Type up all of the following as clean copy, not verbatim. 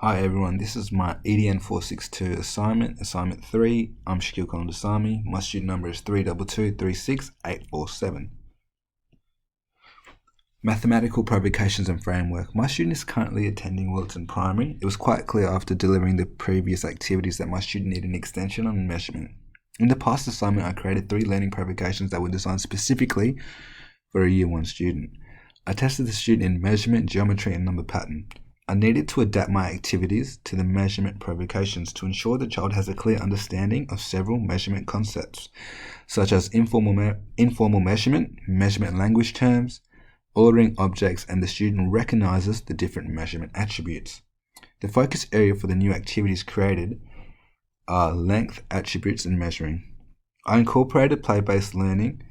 Hi everyone, this is my EDN 462 assignment 3. I'm Shaquille Kondasami. My student number is 322368847. Mathematical Provocations and Framework. My student is currently attending Wilton Primary. It was quite clear after delivering the previous activities that my student needed an extension on measurement. In the past assignment, I created 3 learning provocations that were designed specifically for a Year 1 student. I tested the student in measurement, geometry, and number pattern. I needed to adapt my activities to the measurement provocations to ensure the child has a clear understanding of several measurement concepts, such as informal measurement, measurement language terms, ordering objects, and the student recognizes the different measurement attributes. The focus area for the new activities created are length, attributes, and measuring. I incorporated play-based learning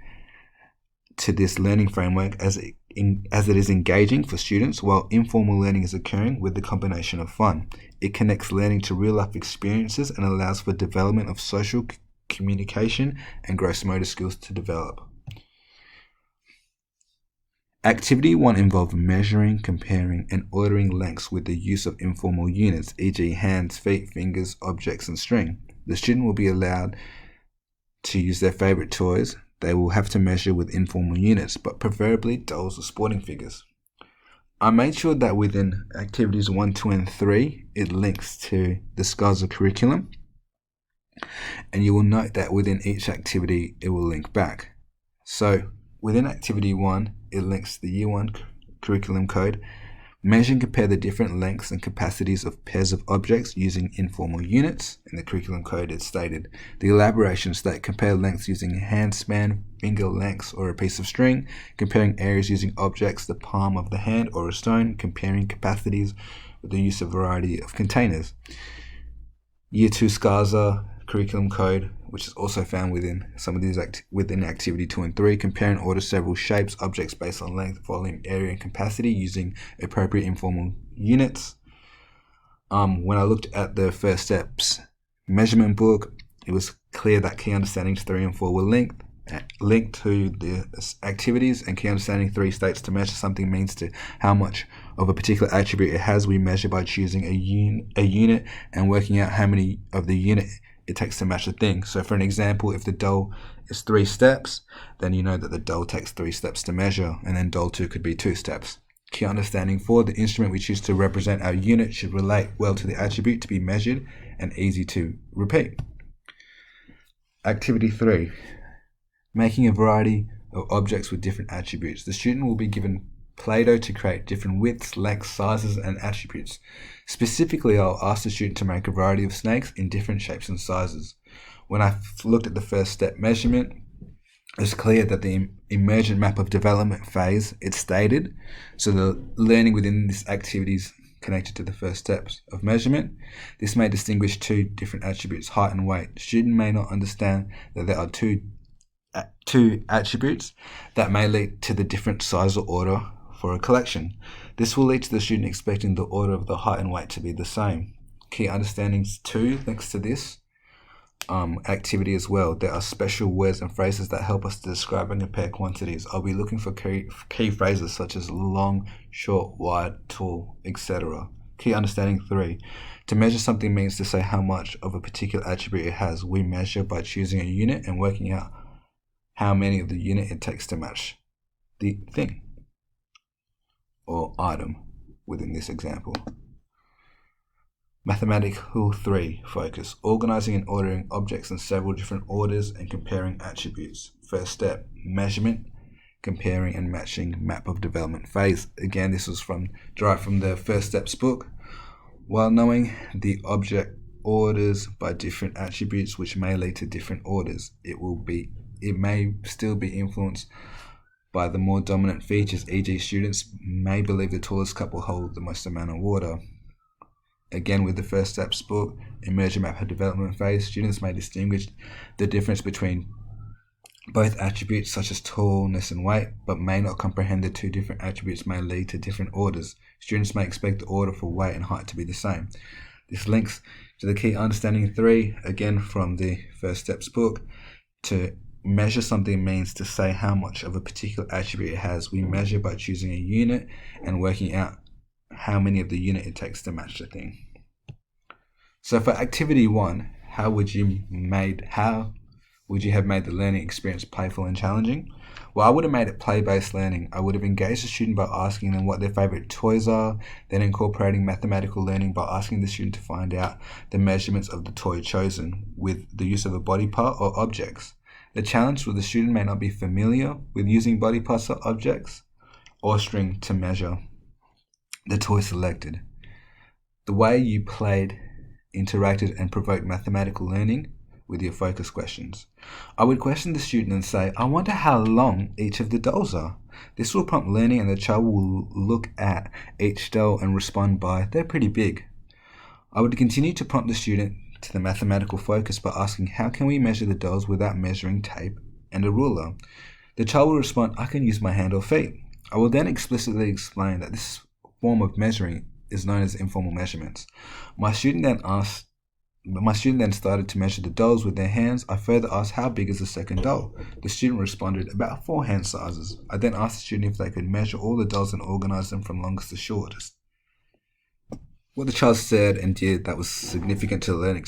to this learning framework as it is engaging for students while informal learning is occurring with the combination of fun. It connects learning to real-life experiences and allows for development of social communication and gross motor skills to develop. Activity 1 involved measuring, comparing, and ordering lengths with the use of informal units, e.g. hands, feet, fingers, objects, and string. The student will be allowed to use their favorite toys. They will have to measure with informal units, but preferably dolls or sporting figures. I made sure that within activities 1, 2, and 3, it links to the SCARSA curriculum. And you will note that within each activity, it will link back. So within activity 1, it links to the Year 1 curriculum code. Measure and compare the different lengths and capacities of pairs of objects using informal units. In the curriculum code, it's stated. The elaborations that compare lengths using hand span, finger lengths, or a piece of string, comparing areas using objects, the palm of the hand or a stone, comparing capacities with the use of a variety of containers. Year 2 SCARSA curriculum code, which is also found within some of these within activity 2 and 3, compare and order several shapes, objects based on length, volume, area, and capacity using appropriate informal units. When I looked at the first steps measurement book, it was clear that key understandings 3 and 4 were linked to the activities, and key understanding 3 states to measure something means to how much of a particular attribute it has. We measure by choosing a unit and working out how many of the unit it takes to match the thing. So for an example, if the doll is 3 steps, then you know that the doll takes 3 steps to measure, and then doll 2 could be 2 steps. Key understanding 4, the instrument we choose to represent our unit should relate well to the attribute to be measured and easy to repeat. Activity 3, making a variety of objects with different attributes. The student will be given Play-Doh to create different widths, lengths, sizes, and attributes. Specifically, I'll ask the student to make a variety of snakes in different shapes and sizes. When I looked at the first step measurement, it's clear that the emergent map of development phase, it's stated. So the learning within this activity is connected to the first steps of measurement. This may distinguish 2 different attributes, height and weight. The student may not understand that there are two attributes that may lead to the different size or order for a collection. This will lead to the student expecting the order of the height and weight to be the same. Key understandings 2, next to this activity as well, there are special words and phrases that help us to describe and compare quantities. I'll be looking for key phrases such as long, short, wide, tall, etc. Key understanding 3, to measure something means to say how much of a particular attribute it has. We measure by choosing a unit and working out how many of the unit it takes to match the thing or item within this example. Mathematical 3, focus, organizing and ordering objects in several different orders and comparing attributes. First step, measurement, comparing and matching map of development phase. Again, this was derived from the first steps book. While knowing the object orders by different attributes which may lead to different orders, it may still be influenced by the more dominant features, e.g. students may believe the tallest cup will hold the most amount of water. Again, with the first steps book, emergent map of development phase, students may distinguish the difference between both attributes such as tallness and weight, but may not comprehend the 2 different attributes may lead to different orders. Students may expect the order for weight and height to be the same. This links to the key understanding 3, again from the first steps book. To measure something means to say how much of a particular attribute it has. We measure by choosing a unit and working out how many of the unit it takes to match the thing. So for activity 1, how would you have made the learning experience playful and challenging? Well, I would have made it play-based learning. I would have engaged the student by asking them what their favorite toys are, then incorporating mathematical learning by asking the student to find out the measurements of the toy chosen with the use of a body part or objects. The challenge was the student may not be familiar with using body parts or objects or string to measure the toy selected. The way you played, interacted, and provoked mathematical learning with your focus questions. I would question the student and say, I wonder how long each of the dolls are. This will prompt learning, and the child will look at each doll and respond by, they're pretty big. I would continue to prompt the student to the mathematical focus by asking, how can we measure the dolls without measuring tape and a ruler? The child will respond, I can use my hand or feet. I will then explicitly explain that this form of measuring is known as informal measurements. My student then started to measure the dolls with their hands. I further asked, how big is the second doll? The student responded, about 4 hand sizes. I then asked the student if they could measure all the dolls and organize them from longest to shortest. What the child said and did that was significant to the learning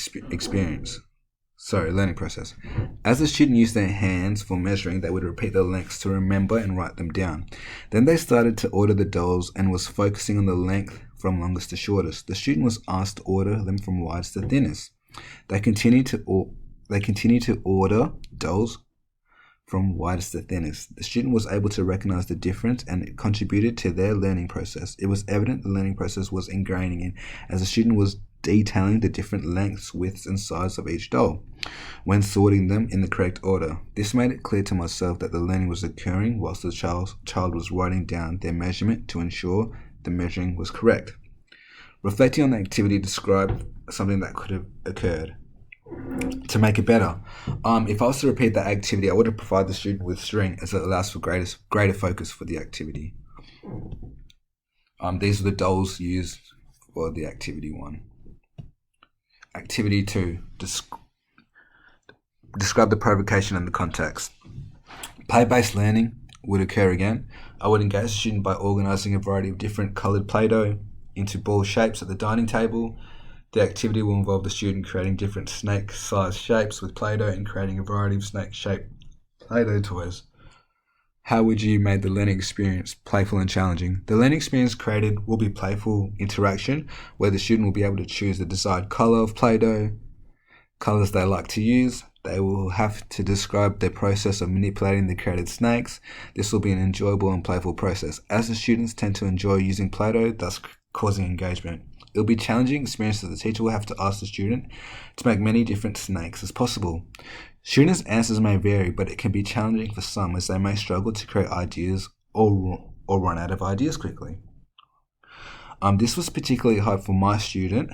process. As the student used their hands for measuring, they would repeat the lengths to remember and write them down. Then they started to order the dolls and was focusing on the length from longest to shortest. The student was asked to order them from widest to thinnest. They continued to order dolls from widest to thinnest. The student was able to recognize the difference, and it contributed to their learning process. It was evident the learning process was ingraining in, as the student was detailing the different lengths, widths, and sizes of each doll when sorting them in the correct order. This made it clear to myself that the learning was occurring whilst the child was writing down their measurement to ensure the measuring was correct. Reflecting on the activity, describe something that could have occurred to make it better. If I was to repeat that activity, I would have provided the student with string, as it allows for greater focus for the activity. These are the dolls used for the activity 1. Activity 2, describe the provocation and the context. Play-based learning would occur again. I would engage the student by organizing a variety of different colored Play-Doh into ball shapes at the dining table. The activity will involve the student creating different snake-sized shapes with Play-Doh and creating a variety of snake-shaped Play-Doh toys. How would you make the learning experience playful and challenging? The learning experience created will be playful interaction, where the student will be able to choose the desired color of Play-Doh, colors they like to use. They will have to describe their process of manipulating the created snakes. This will be an enjoyable and playful process, as the students tend to enjoy using Play-Doh, thus causing engagement. It will be a challenging experience that the teacher will have to ask the student to make many different snakes as possible. Students' answers may vary, but it can be challenging for some, as they may struggle to create ideas or run out of ideas quickly. This was particularly hard for my student,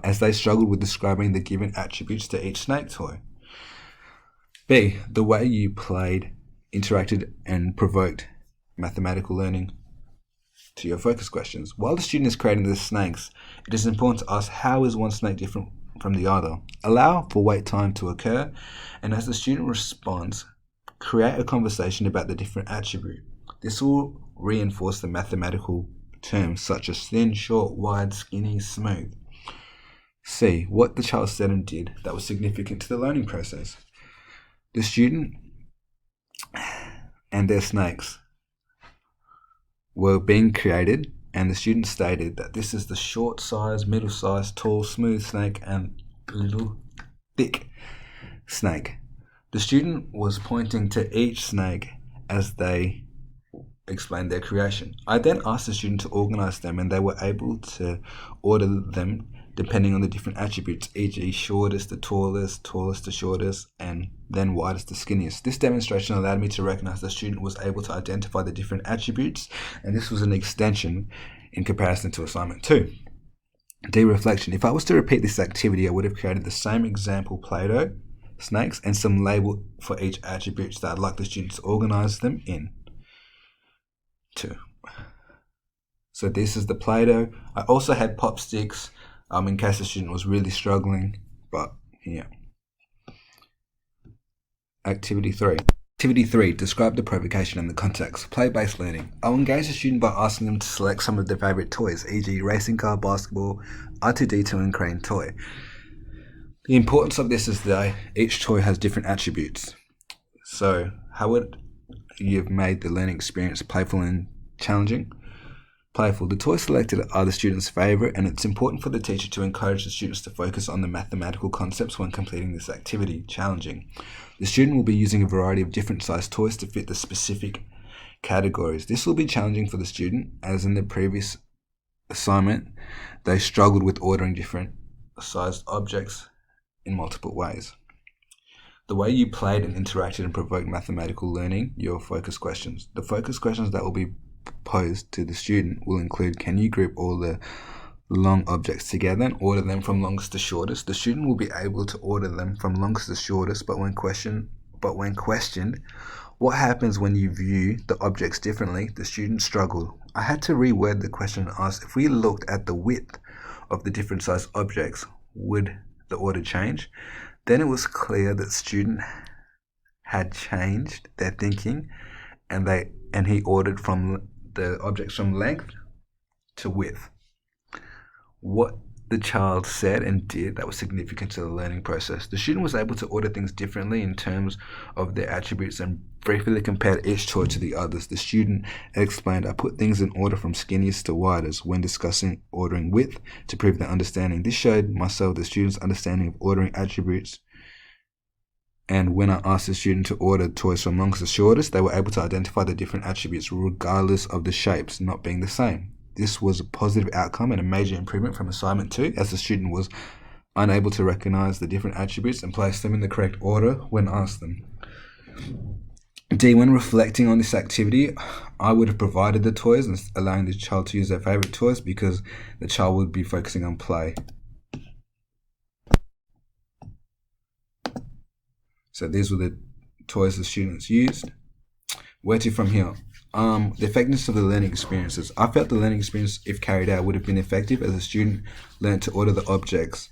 as they struggled with describing the given attributes to each snake toy. B, the way you played, interacted, and provoked mathematical learning to your focus questions. While the student is creating the snakes, it is important to ask, how is one snake different from the other? Allow for wait time to occur, and as the student responds, create a conversation about the different attribute. This will reinforce the mathematical terms such as thin, short, wide, skinny, smooth. C, what the child said and did that was significant to the learning process. The student and their snakes were being created, and the student stated that this is the short size, middle size, tall, smooth snake, and little thick snake. The student was pointing to each snake as they explained their creation. I then asked the student to organize them, and they were able to order them depending on the different attributes, e.g. shortest to tallest, tallest to shortest, and then widest to skinniest. This demonstration allowed me to recognize the student was able to identify the different attributes, and this was an extension in comparison to assignment 2. D, reflection. If I was to repeat this activity, I would have created the same example Play-Doh snakes and some label for each attribute that I'd like the students to organize them in. 2. So this is the Play-Doh. I also had pop sticks in case the student was really struggling, but yeah. Activity 3. Activity 3. Describe the provocation and the context. Play-based learning. I'll engage the student by asking them to select some of their favourite toys, e.g. racing car, basketball, R2-D2 and crane toy. The importance of this is that each toy has different attributes. So, how would you have made the learning experience playful and challenging? Playful. The toys selected are the student's favourite, and it's important for the teacher to encourage the students to focus on the mathematical concepts when completing this activity. Challenging. The student will be using a variety of different sized toys to fit the specific categories. This will be challenging for the student, as in the previous assignment, they struggled with ordering different sized objects in multiple ways. The way you played and interacted and provoked mathematical learning, your focus questions. The focus questions that will be posed to the student will include: can you group all the long objects together and order them from longest to shortest? The student will be able to order them from longest to shortest, but when questioned, what happens when you view the objects differently? The student struggled. I had to reword the question and ask, if we looked at the width of the different sized objects, would the order change? Then it was clear that the student had changed their thinking, and he ordered from the objects from length to width. What the child said and did that was significant to the learning process. The student was able to order things differently in terms of their attributes and briefly compared each toy to the others. The student explained, I put things in order from skinniest to widest when discussing ordering width to prove their understanding. This showed myself the student's understanding of ordering attributes. And when I asked the student to order toys from longest to shortest, they were able to identify the different attributes regardless of the shapes not being the same. This was a positive outcome and a major improvement from assignment 2, as the student was unable to recognize the different attributes and place them in the correct order when asked them. D. When reflecting on this activity, I would have provided the toys and allowing the child to use their favorite toys, because the child would be focusing on play. So these were the toys the students used. Where to from here? The effectiveness of the learning experiences. I felt the learning experience, if carried out, would have been effective as the student learned to order the objects.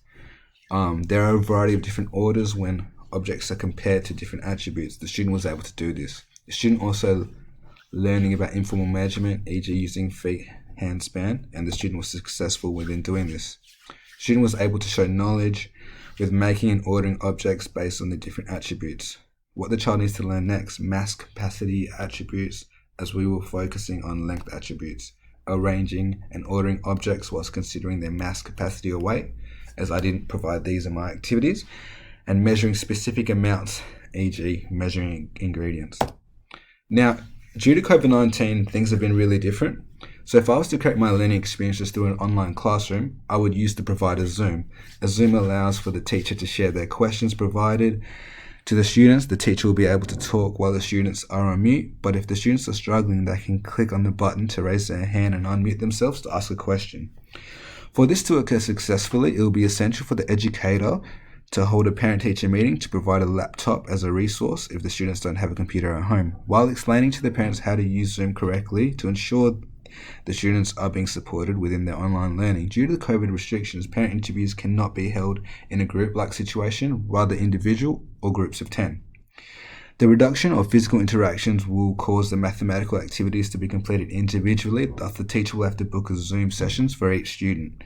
There are a variety of different orders when objects are compared to different attributes. The student was able to do this. The student also learning about informal measurement, e.g. using feet, hand span, and the student was successful within doing this. The student was able to show knowledge with making and ordering objects based on the different attributes. What the child needs to learn next: mass capacity attributes, as we were focusing on length attributes, arranging and ordering objects whilst considering their mass capacity or weight, as I didn't provide these in my activities, and measuring specific amounts, e.g. measuring ingredients. Now, due to COVID-19, things have been really different. So if I was to create my learning experiences through an online classroom, I would use the provider Zoom. As Zoom allows for the teacher to share their questions provided to the students, the teacher will be able to talk while the students are on mute, but if the students are struggling, they can click on the button to raise their hand and unmute themselves to ask a question. For this to occur successfully, it will be essential for the educator to hold a parent-teacher meeting to provide a laptop as a resource if the students don't have a computer at home, while explaining to the parents how to use Zoom correctly to ensure the students are being supported within their online learning. Due to the COVID restrictions, parent interviews cannot be held in a group-like situation, rather individual or groups of 10. The reduction of physical interactions will cause the mathematical activities to be completed individually, thus the teacher will have to book a Zoom sessions for each student.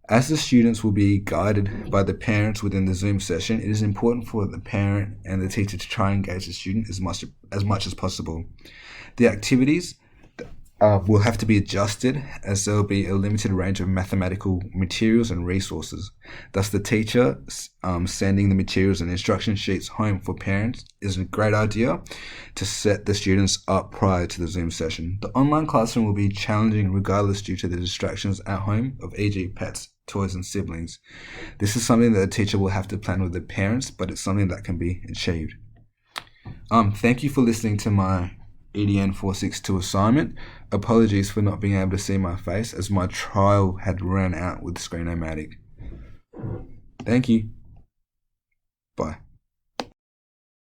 As the students will be guided by the parents within the Zoom session, it is important for the parent and the teacher to try and engage the student as much as possible. The activities will have to be adjusted, as there will be a limited range of mathematical materials and resources. Thus, the teacher sending the materials and instruction sheets home for parents is a great idea to set the students up prior to the Zoom session. The online classroom will be challenging regardless due to the distractions at home of, e.g. pets, toys and siblings. This is something that the teacher will have to plan with the parents, but it's something that can be achieved. Thank you for listening to my EDN 462 assignment. Apologies for not being able to see my face, as my trial had run out with Screen-O-Matic. Thank you. Bye.